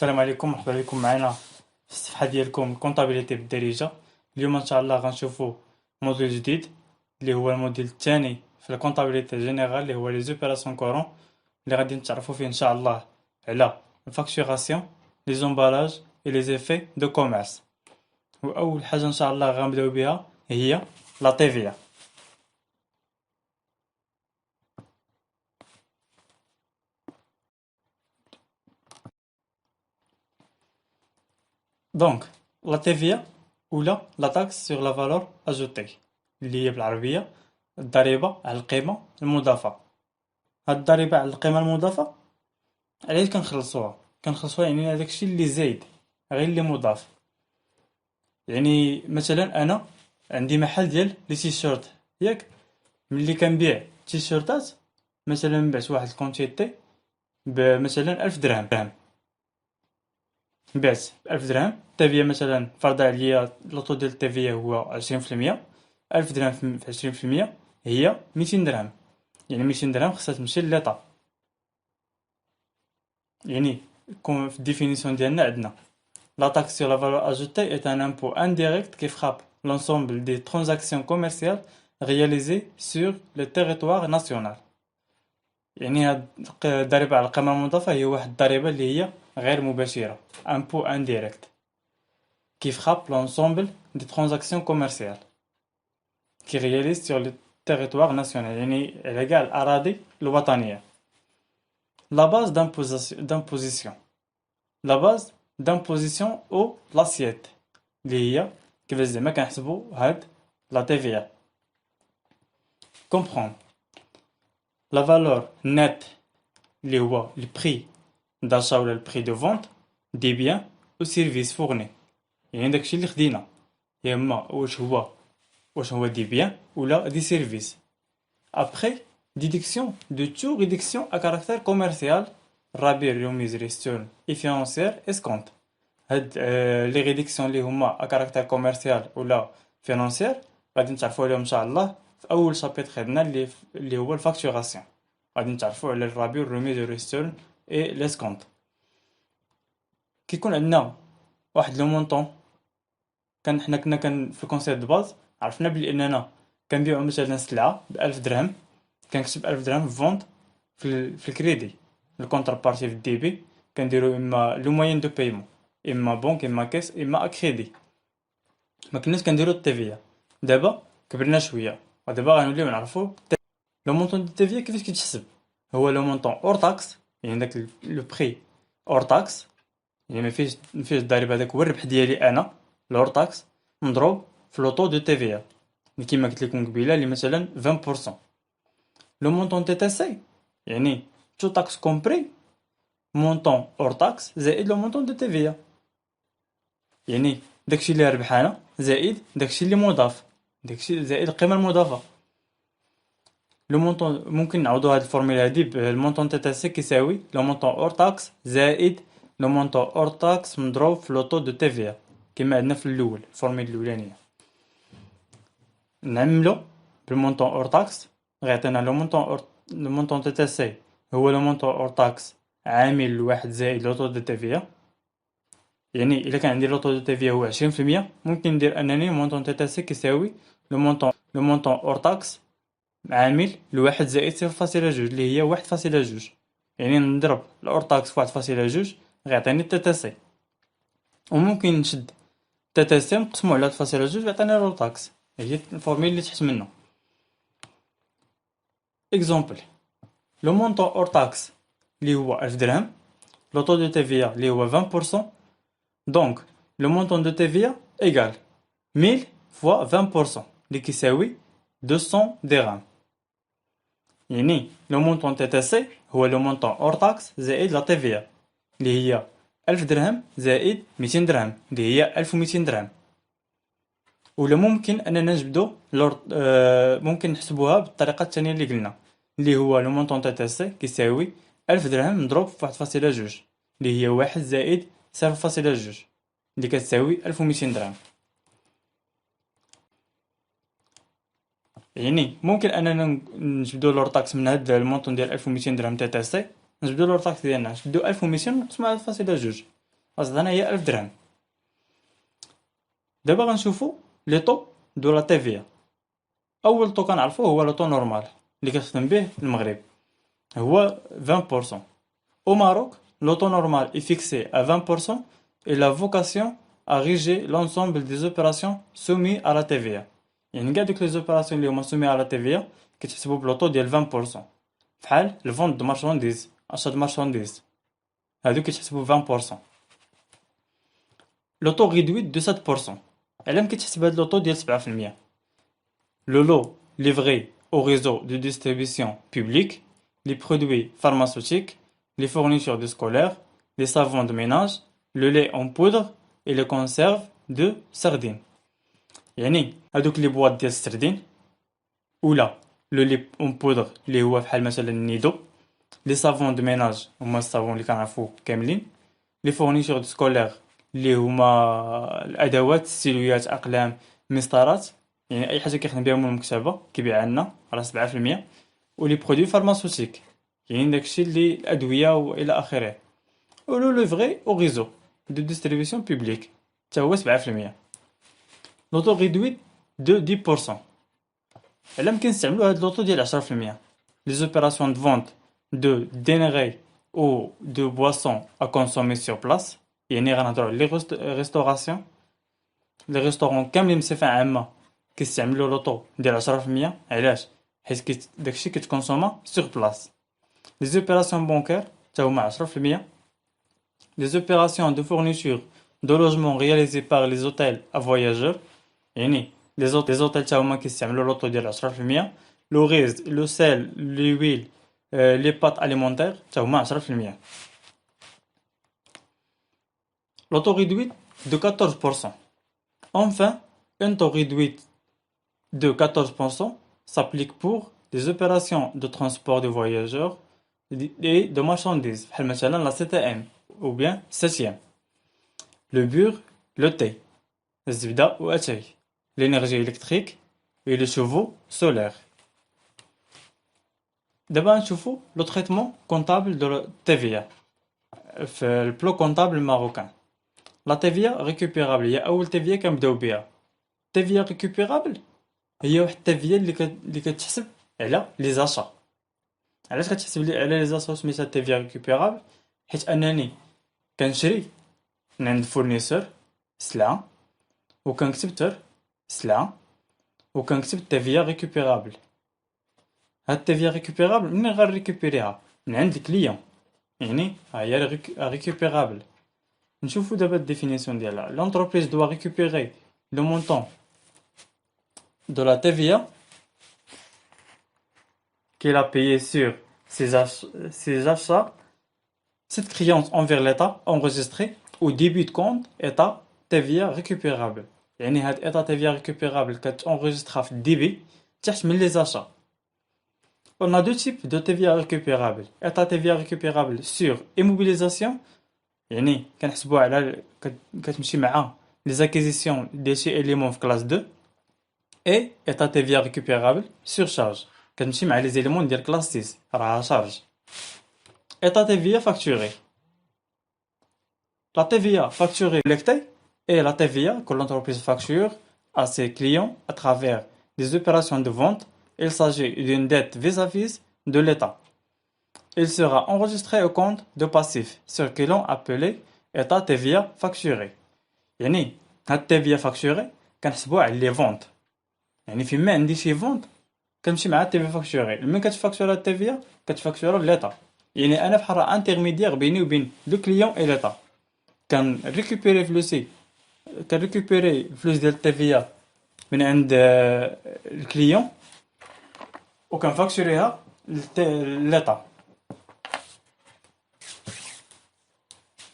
السلام عليكم، مرحبا بكم معنا في الصفحة ديالكم كونطابيليتي بالدارجة. اليوم ان شاء الله غنشوفوا موديل جديد اللي هو الموديل الثاني في الكونطابيليتي جينيرال اللي هو لي زوبيراسيون كورون، اللي غادي نتعرفوا فيه ان شاء الله على الفاكتوراسيون، لي زومبالاج اي لي زيفي دو كوميرس. واول حاجه ان شاء الله غنبداو بها هي لا تيفيا. دونك لا تيفيا ولا لا تاكس سور لا فالور اجوتي، اللي هي بالعربيه الضريبه على القيمه المضافه. هاد الضريبه على القيمه المضافه علاش كنخلصوها يعني هذاك الشيء اللي زايد غير اللي مضاف. يعني مثلا انا عندي محل ديال لي تيشيرت ياك، ملي كنبيع تيشيرتات مثلا بعت واحد الكونتيتي بمثلا 1000 درهم، بعت ب1000 درهم، التيفيا مثلا فرضا عليا لوطو ديال التيفيا هو 20%، 1000 درهم في 20% هي 200 درهم. يعني 200 درهم خصها تمشي للإيطا. يعني في الديفينيسيون ديالنا عندنا la taxe sur la valeur ajoutée est un impôt indirect qui frappe l'ensemble des transactions commerciales réalisées sur le territoire national. يعني هاد الضريبة على القيمة المضافة هي واحد الضريبة اللي هي غير مباشرة، impôt indirect qui frappe l'ensemble des transactions commerciales qui réalisent sur le territoire national، يعني على كاع الأراضي الوطنية. La base d'imposition. La base d'imposition او l'assiette اللي هي كيفاش زعما كنحسبوا هاد لا TVA. comprendre la valeur nette اللي هو le prix d'achat ولا le prix de vente des biens ou services fournis، يعني داكشي اللي خدينا يا اما واش هو دي بيان ولا دي سيرفيس. après déduction de toute réduction à caractère commercial، رابير remise ristourne et financière escompte. هاد لي ريديكسيون اللي هما ا كاركتير كوميرسيال ولا فينانسيير غادي نتعرفوا عليهم ان شاء الله في اول شابيتر عندنا اللي هو الفاكتوراسيون. غادي نتعرفوا على الرابير رومي دو ريستورن اي ليسكونت. كيكون عندنا واحد لو مونطون، حنا كنا في الكونسيبت دو باز عرفنا بلي اننا كنبيعوا مثلا سلعه ب1000 درهم، كنكتب 1000 درهم فونت في الكريدي، الكونتر بارتي في الديبي كنديروا اما لو موين دو بايمون، اما بنك اما كيس اما كريدي. ما كناش كنديروا التيفيا. دابا كبرنا شويه ودابا غنوليو نعرفوا لو مونطون دو تيفيا كيفاش كيتحسب. هو لو مونطون اور تاكس، يعني داك لو بري اور تاكس، يعني ما فيش الضريبه، هذاك هو الربح ديالي انا لور تاكس مضروب في لوطو دو تيفيا اللي كيما قلت لكم قبيله اللي مثلا 20%. لو مونطون تي تي سي يعني تو تاكس كومبري مونطون اور تاكس زائد لو مونطون دو تيفيا، يعني داكشي اللي ربح انا زائد داكشي اللي مضاف، داكشي زائد القيمه المضافه. لو مونطون ممكن نعوضوا هاد الفورمولا هادي بالمونطون تي تي سي كيساوي لو مونطون اور تاكس زائد لو مونطون اور تاكس مضروب في لوطو دو تيفيا كما عندنا في الاول الفورمولا الاولانيه. نعملو بالمونطون اور تاكس غيعطينا لو مونطون تي تي سي هو لو مونطون اور تاكس عامل لواحد زائد لوطو دو تيفيا. يعني الا كان عندي لوطو دو تيفيا هو 20%، ممكن ندير انني مونطون تي تي سي كيساوي لو مونطون اور تاكس عامل لواحد زائد 0.2 اللي هي 1.2، يعني نضرب الاور تاكس في 1.2 غيعطيني تي تي سي. وممكن نشد تي تي سي نقسمو على 1.2 يعطيني الاور تاكس. هي الفورميل اللي تحت منه. اكزومبل لو مونطون اور تاكس اللي هو 1000 درهم، لوطو دو تيفيا اللي هو 20%، دونك لو مونطون دو تيفيا ايغال 1000 فوا 20% اللي كيساوي 200 درهم. يعني لو مونطون تي تي سي هو لو مونطون اور تاكس زائد لا تيفيا اللي هي 1000 درهم زائد 200 درهم اللي هي 1200 درهم. ولا ممكن اننا نجبدو ممكن نحسبوها بالطريقه الثانيه اللي قلنا، اللي هو لو مونطون تي تي سي كيساوي 1000 درهم مضروب في 1.2 اللي هي 1 زائد 0.2 اللي كتساوي 1200 درهم. يعني ممكن اننا نجبدو لور تاكس من هاد المونطون ديال 1200 درهم تي تي سي، نجبدو لور تاكس ديالنا نجبدو 1200 نقسمو على 1.2 أصلا هي 1000 درهم. دابا غنشوفو لي طو دو لا تيفيا. أول طو كنعرفوه هو لو طو نورمال اللي كتخدم به المغرب، هو 20%. Au Maroc, le taux normal est fixé à 20% et la vocation à réger l'ensemble des opérations soumises à la TVA. يعني كاع دوك les opérations اللي هما soumises à la TVA كيتحسبوا بلو طو ديال 20%. فحال الفونت دو مارشانديز، achat de marchandises، هادو كيتحسبوا 20%. لو طو réduit de 7%. علاه كيتحسب هاد لو طو ديال 7%؟ Le lot livré au réseau de distribution publique, les produits pharmaceutiques, les fournitures de scolaires, les savons de ménage, le lait en poudre et les conserves de sardines. يعني هادوك لي بواط ديال السردين، ولا لو لي اون بودر اللي هو بحال مثلا النيدو، لي سافون دو ميناج هما الصابون اللي كنعرفو كاملين، لي فورنيتور دو سكولير اللي هما الادوات، السيلويات، اقلام، مسطرات، يعني اي حاجه كيخدم بها المكتبه كيبيعها لنا على 7%. ولي برودوي فارماسوتيك يعني داكشي اللي الادويه والى اخره. ولو ليفغي او ريزو دو ديستريبيسيون بوبليك حتى هو 7%. لوطو ريدويت دو 10%. علاه ممكن نستعملو هاد لوطو ديال 10%؟ لي زوبيراسيون دو فونت دو دينيغي او دو بواسون ا كونسومي سور بلاص، يعني غنهضرو على لي ريستوراسيون، لي ريستورون كاملين بصفه عامه كيستعملوا لوطو ديال 10%. علاش؟ حيت داكشي كيتكونسوما سور بلاص. لي زوبيراسيون بونكير حتى هما 10%. Les opérations de fourniture de logement réalisées par les hôtels à voyageurs يعني les hôtels تا هما كيستعملوا لوطو ديال 10%. لو ريز، لو سيل، لي ويل، لي بات اليمونتير تا هما 10%. لوطو réduit de 14%. Enfin, un taux réduit de 14% s'applique pour les opérations de transport de voyageurs et de marchandises بحال مثلا لا CTM ou bien 7e. Le beurre, le thé, الزبدة وأتاي، l'énergie électrique et les chevaux solaires. دابا نشوفو لو تريتمون كونطابل دو TVA في البلو كونطابل ماروكان. لا TVA ريكوبيرابل هي أول TVA كنبداو بها. TVA ريكوبيرابل هي واحد التيفيا اللي كتحسب على لي زاشا. علاش كتحسب على لي زاشا سميتها تيفيا ريكوبيرابل؟ حيت انني كنشري من عند فورنيسور سلعه وكنكتب تر سلعه وكنكتب تيفيا ريكوبيرابل. هاد التيفيا ريكوبيرابل منين غنريكوبيريها؟ من عند الكليون، يعني ها هي ريكوبيرابل. نشوفو دابا الديفينيسيون ديالها. لونتربريز دوا ريكوبيري لو مونطون de la TVA qu'il a payé sur ses achats, cette créance envers l'État enregistrée au début de compte état TVA récupérable. يعني هاد état TVA récupérable كتenregistra في الديبي تحت من les achats. On a deux types de TVA récupérable. état TVA récupérable sur immobilisation يعني كنحسبوها على كتمشي مع les acquisitions ديال شي éléments في classe 2. et état TVA récupérable sur charge كتمشي مع les éléments ديال classe 6 راها charge. état TVA facturé. La TVA facturée collectée est la TVA que l'entreprise facture à ses clients à travers des opérations de vente. Il s'agit d'une dette vis-à-vis de l'État. Il sera enregistré au compte de passif circulant appelé état TVA facturé. يعني هاد TVA facturé كنحسبوها على les ventes. يعني فيما عندي شي فونت كنمشي مع التي في فاكتوري. ملي كتفاكتورا التي كتفاكتورا ليطا، يعني انا بحال انترميديير بيني وبين لو كليون اي ليطا. كنريكوبيري فلوسي، كنريكوبيري الفلوس ديال التي من عند الكليون وكنفاكتوريها ليطا.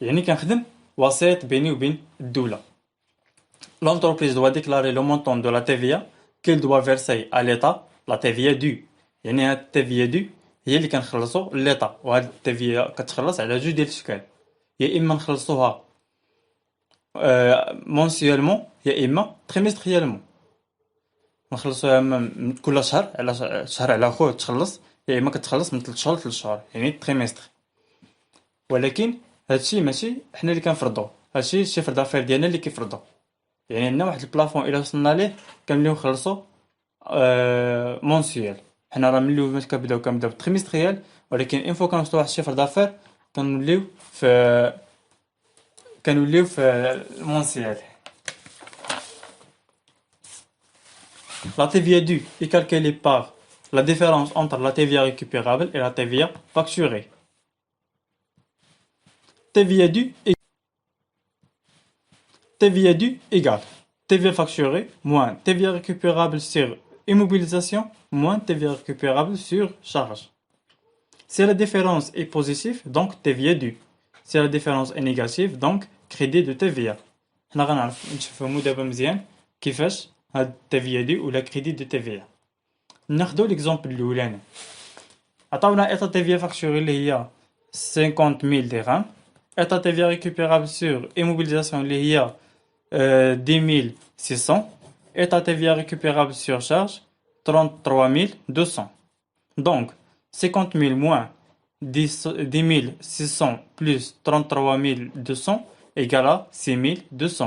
يعني كنخدم وسيط بيني وبين الدوله. L'entreprise doit déclarer le montant de la TVA qu'il doit verser à l'État, la TVA due. يعني هاد التيفيا دو هي اللي كنخلصو للإيطا، وهاد التيفيا كتخلص على جوج ديال الاشكال. يا اما نخلصوها مونسيالمون يا اما تريمستريالمون. نخلصوها كل شهر على شهر على خوه تخلص، يا اما كتخلص من 3 شهور ل 3 شهور يعني تريمستر. ولكن هادشي ماشي حنا اللي كنفرضوه، هادشي الشيفر دافير ديالنا اللي كيفرضو. يعني عندنا واحد البلافون الا وصلنا ليه كنوليو نخلصو مونسيال. حنا راه ملي فاش كنبداو بالتريمستريال، ولكن اون فوا كنوصلو واحد الشيفر دافير كنوليو في المونسيال. La TVA due est calculée par la différence entre la TVA récupérable et la TVA facturée. TVA due TVA due égale TVA facturée moins TVA récupérable sur immobilisation moins TVA récupérable sur charge. Si la différence est positive, donc TVA due. Si la différence est négative, donc crédit de TVA. حنا غنعرف نشوفو دابا مزيان كيفاش هاد التيفيا دي ولا كريدي دو تيفيا. ناخدو ليكزومبل الاولاني، عطاونا ايطا تيفيا فاكتوري اللي هي 50,000 درهم، ايطا تيفيا ريكوبيرابل سور ايموبيليزاسيون اللي هي 10,600، ايطا تيفيا ريكوبيرابل سور شارج 33,200. دونك 50,000 moins 10,600 plus 33,200 égale 6,200،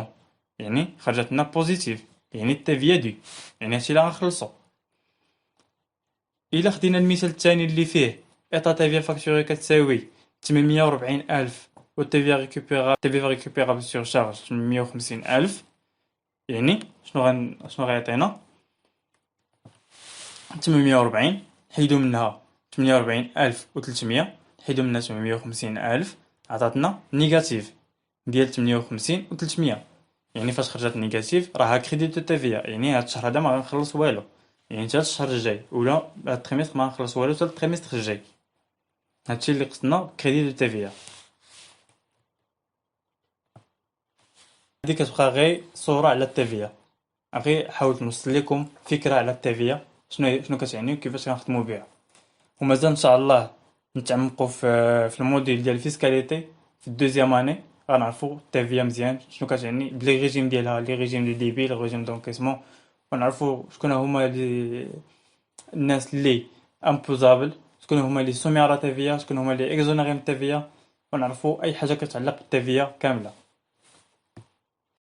يعني خرجت لنا بوزيتيف، يعني التيفيا دي، يعني هادشي اللي غنخلصو. الا خدينا المثال الثاني اللي فيه ايطا تيفيا فاكتوري كتساوي 840,000 و تيفيا ريكوبيرابل سور شارج 850,000، يعني شنو غيعطينا 840 حيدو منها 48,300 حيدو منها 850,000 عطاتنا نيجاتيف ديال 58 و 300. يعني فاش خرجت نيجاتيف راها كريدي دو تيفيا، يعني هاد الشهر هذا ما غنخلص والو، يعني حتى الشهر الجاي ولا هاد التريمستر ما غنخلص والو حتى التريمستر الجاي. هادشي اللي قصدنا كريدي دو تيفيا. هادي كتبقى غير صورة على التيفيا، غير حاولت نوصل لكم فكرة على التيفيا شنو كتعني وكيفاش غنخدمو بها. ومازال ان شاء الله نتعمقوا في الموديل ديال الفيسكاليتي في الدوزيام اني، غنعرفوا التيفيا مزيان شنو كتعني بلي ريجيم ديالها، لي ريجيم دو ديبي، لي ريجيم دونكيسمون، ونعرفوا شكون هما الناس اللي امبوزابل، شكون هما اللي سومي على تيفيا، شكون هما اللي اكزونيري من تيفيا، ونعرفوا اي حاجه كتعلق بالتيفيا كامله.